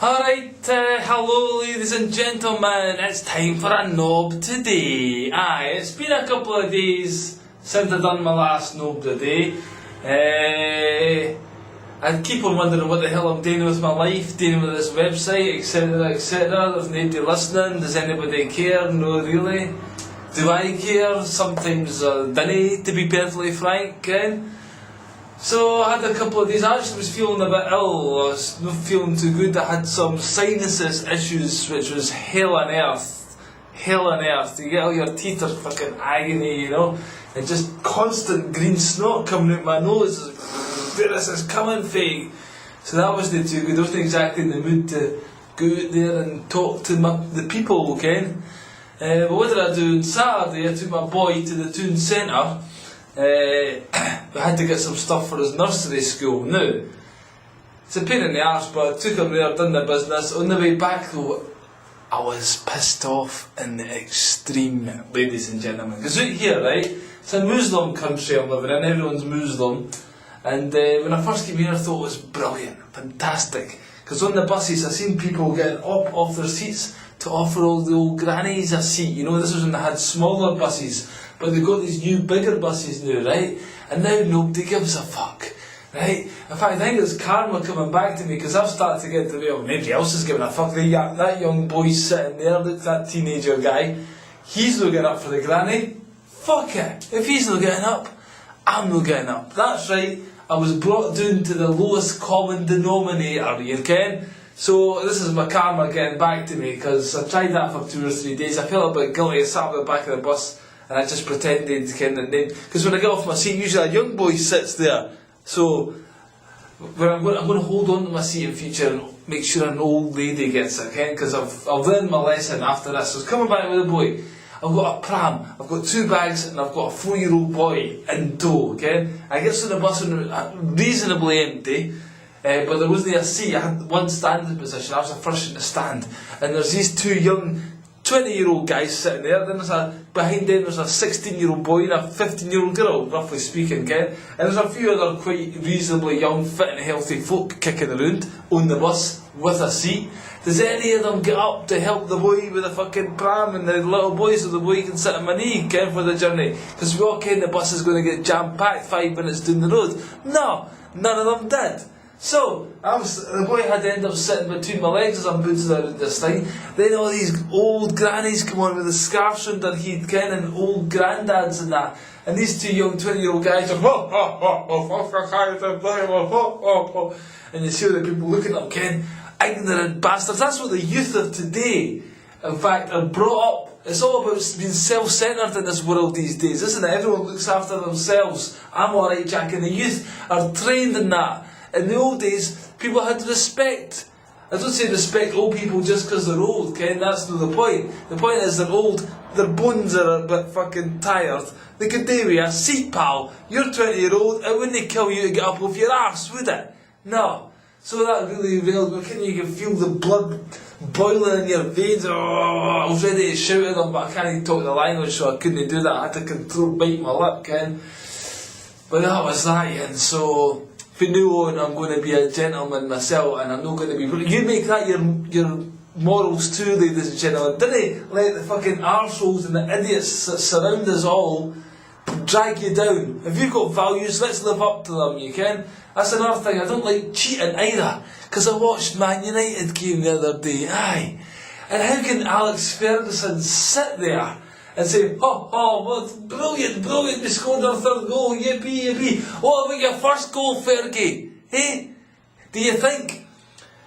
Alright, hello ladies and gentlemen, it's time for a Nob Today. Aye, it's been a couple of days since I've done my last Nob Today. I keep on wondering what the hell I'm doing with my life, dealing with this website, etc, etc. There's nobody listening, does anybody care? No really. Do I care? Sometimes I dunno, to be perfectly frank, So I had a couple of days, I actually was feeling a bit ill, I was not feeling too good. I had some sinuses issues which was hell on earth. Hell on earth. You get all your teeth are fucking agony, you know, and just constant green snot coming out my nose. Where is this coming from? So that wasn't too good. I wasn't exactly in the mood to go out there and talk to the people, but what did I do on Saturday? I took my boy to the town centre. We had to get some stuff for his nursery school. Now, it's a pain in the arse, but I took him there, done the business. On the way back though, I was pissed off in the extreme, ladies and gentlemen. Because out here, right, it's a Muslim country I'm living in, everyone's Muslim. And when I first came here I thought it was brilliant, fantastic. Because on the buses I seen people getting up off their seats to offer all the old grannies a seat. You know, this was when they had smaller buses. But they've got these new bigger buses now, right? And now nobody gives a fuck, right? In fact, I think it's karma coming back to me because I've started to get to the well, nobody else is giving a fuck. That young boy sitting there, look, that teenager guy, he's not getting up for the granny. Fuck it. If he's not getting up, I'm not getting up. That's right. I was brought down to the lowest common denominator, you ken? So this is my karma getting back to me because I tried that for 2 or 3 days. I felt a bit guilty. I sat at the back of the bus and I just pretended to kind of name. Because when I get off my seat, usually a young boy sits there. So I'm going to hold on to my seat in future and make sure an old lady gets it, because I've learned my lesson after this. So it's coming back with a boy. I've got a pram, I've got 2 bags, and I've got a 4-year-old boy in tow, I get on the bus and reasonably empty, but there wasn't a seat. I had one standing position, I was the first in the stand, and there's these 2 young 20-year-old guys sitting there, then behind them there's a 16-year-old boy and a 15-year-old girl, roughly speaking, and there's a few other quite reasonably young, fit and healthy folk kicking around on the bus with a seat. Does any of them get up to help the boy with the fucking pram and the little boy so the boy can sit on my knee, for the journey? Because we all ken the bus is going to get jam-packed 5 minutes down the road. No, none of them did. So, the boy had to end up sitting between my legs as I'm bouncing around this thing. Then all these old grannies come on with the scarves round their head, and old granddads and that. And these 2 young 20-year-old guys are and you see all the people looking at them, ignorant bastards. That's what the youth of today, in fact, are brought up. It's all about being self-centred in this world these days, isn't it? Everyone looks after themselves. I'm alright, Jack. And the youth are trained in that. In the old days, people had respect. I don't say respect old people just because they're old, that's not the point. The point is they're old, their bones are a bit fucking tired. They could do with a seat, pal. You're 20-year-old, it wouldn't kill you to get up off your arse, would it? No. So that really you can feel the blood boiling in your veins. Oh, I was ready to shout at them, but I can't talk the language, so I couldn't do that. I had to bite my lip, But that was that, and so from now on I'm going to be a gentleman myself, and I'm not going to be... You make that your morals too, ladies and gentlemen. Didn't let the fucking arseholes and the idiots that surround us all drag you down. If you've got values, let's live up to them, you can. That's another thing, I don't like cheating either, because I watched Man United game the other day, aye. And how can Alex Ferguson sit there and say, well, brilliant, we scored our 3rd goal, yippee, yippee. What about your first goal, Fergie? Hey? Do you think,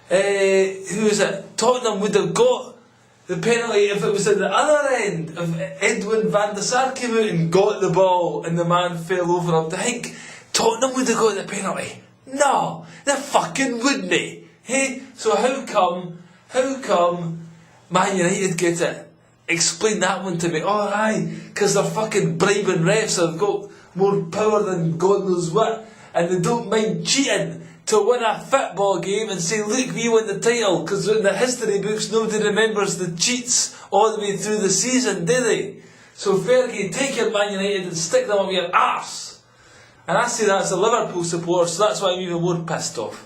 who is it, Tottenham would have got the penalty if it was at the other end, if Edwin van der Sar came out and got the ball and the man fell over? I think Tottenham would have got the penalty. No, they fucking wouldn't. Hey? So how come Man United get it? Explain that one to me. Oh aye, because they're fucking bribing refs, so they've got more power than God knows what, and they don't mind cheating to win a football game and say, look, we won the title, because in the history books nobody remembers the cheats all the way through the season, do they? So Fergie, take your Man United and stick them up your arse. And I say that as a Liverpool supporter, so that's why I'm even more pissed off.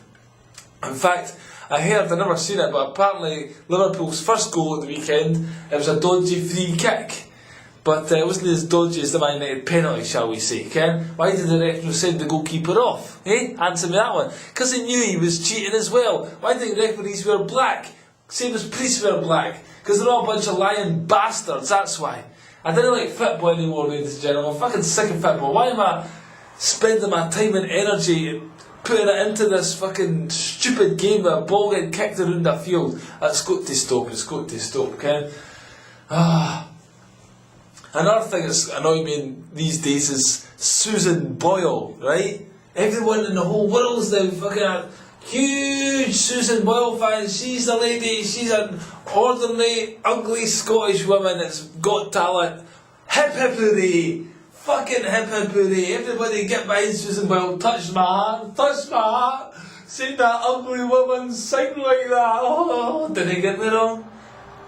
In fact, I heard, I never seen it, but apparently Liverpool's first goal at the weekend, it was a dodgy free kick. But it wasn't as dodgy as the Man United penalty, shall we say, Ken? Why did the referee send the goalkeeper off? Answer me that one. Because he knew he was cheating as well. Why did referees wear black? Same as priests wear black. Because they're all a bunch of lying bastards, that's why. I don't like football anymore, ladies and gentlemen. I'm fucking sick of football. Why am I spending my time and energy putting it into this fucking stupid game where a ball getting kicked around the field? It's got to stop, Ken. Another thing that's annoying me these days is Susan Boyle, right? Everyone in the whole world's now fucking a huge Susan Boyle fan. She's a lady, she's an ordinary, ugly Scottish woman that's got talent. Hip hip hooray! Fucking hip hip hooray! Everybody get behind Susan Boyle, touch my heart! See that ugly woman sing like that! Oh, did they get me wrong?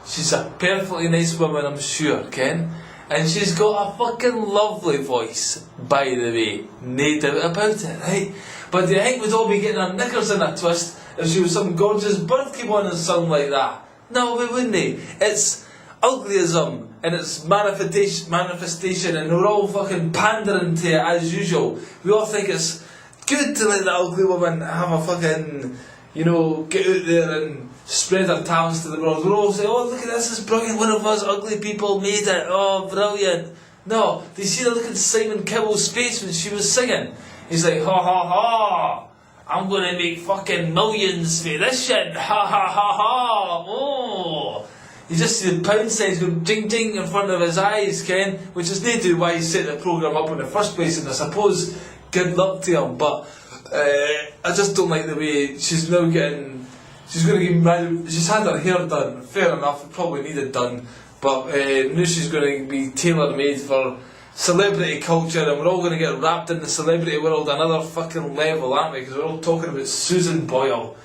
She's a perfectly nice woman, I'm sure, Ken. And she's got a fucking lovely voice, by the way. No doubt about it, right? But do you think we'd all be getting our knickers in a twist if she was some gorgeous birthday one and something like that? No, we wouldn't. It's uglyism and it's manifestation, and we're all fucking pandering to it as usual. We all think it's good to let the ugly woman have a fucking, get out there and spread our talents to the world. We're all saying, oh, look at this is brilliant, one of us ugly people made it, oh, brilliant. No, do you see the look at Simon Kibble's face when she was singing? He's like, ha ha ha, I'm going to make fucking millions for this shit, ha ha ha ha, oh. You just see the pound signs going ding ding in front of his eyes, Ken, which is no do why he set the programme up in the first place, and I suppose good luck to him, but I just don't like the way she's now getting. She's going to get married. She's had her hair done. Fair enough, it probably needed done. But now she's going to be tailor-made for celebrity culture, and we're all going to get wrapped in the celebrity world another fucking level, aren't we? Because we're all talking about Susan Boyle.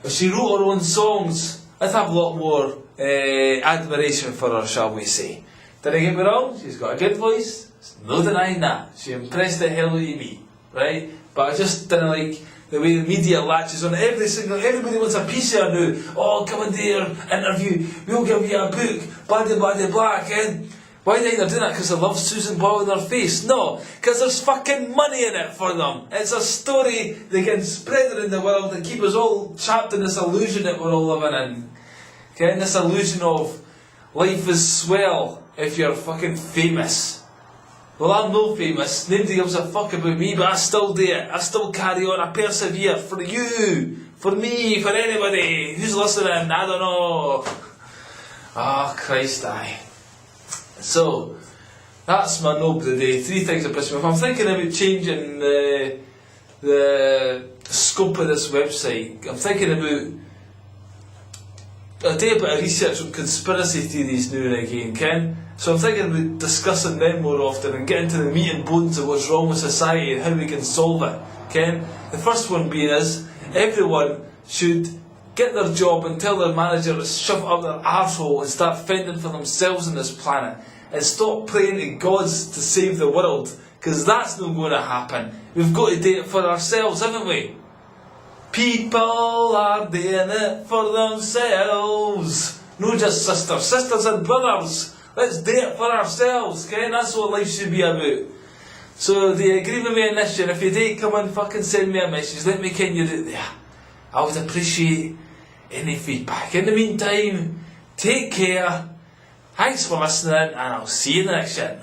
If she wrote her own songs, I'd have a lot more admiration for her, shall we say. Did I get me wrong? She's got a good voice. There's no denying that. She impressed the hell out of me, right? But I just didn't like the way the media latches on everybody wants a piece of her now. Oh, come and do your interview, we'll give you a book, blah blah blah, Ken. Why do you think they're doing that? Because they love Susan Boyle in their face? No, because there's fucking money in it for them. It's a story they can spread around the world and keep us all trapped in this illusion that we're all living in. Ken, this illusion of life is swell if you're fucking famous. Well, I'm no famous, nobody gives a fuck about me, but I still do it. I still carry on, I persevere for you, for me, for anybody who's listening, I don't know. Oh, Christ, aye. So, that's my Nob Today. 3 things that piss me off. I'm thinking about changing the scope of this website. I'm thinking about, I do a bit of research on conspiracy theories now and again, Ken. So I'm thinking about discussing them more often and getting to the meat and bones of what's wrong with society and how we can solve it, Ken. The first one being is, everyone should get their job and tell their manager to shove up their arsehole and start fending for themselves on this planet. And stop praying to gods to save the world, because that's not going to happen. We've got to do it for ourselves, haven't we? People are doing it for themselves. Not just sisters and brothers. Let's do it for ourselves, Ken. That's what life should be about. So do you agree with me on this? And if you do, come and fucking send me a message. Let me ken you're out there. I would appreciate any feedback. In the meantime, take care. Thanks for listening, and I'll see you in the next shit.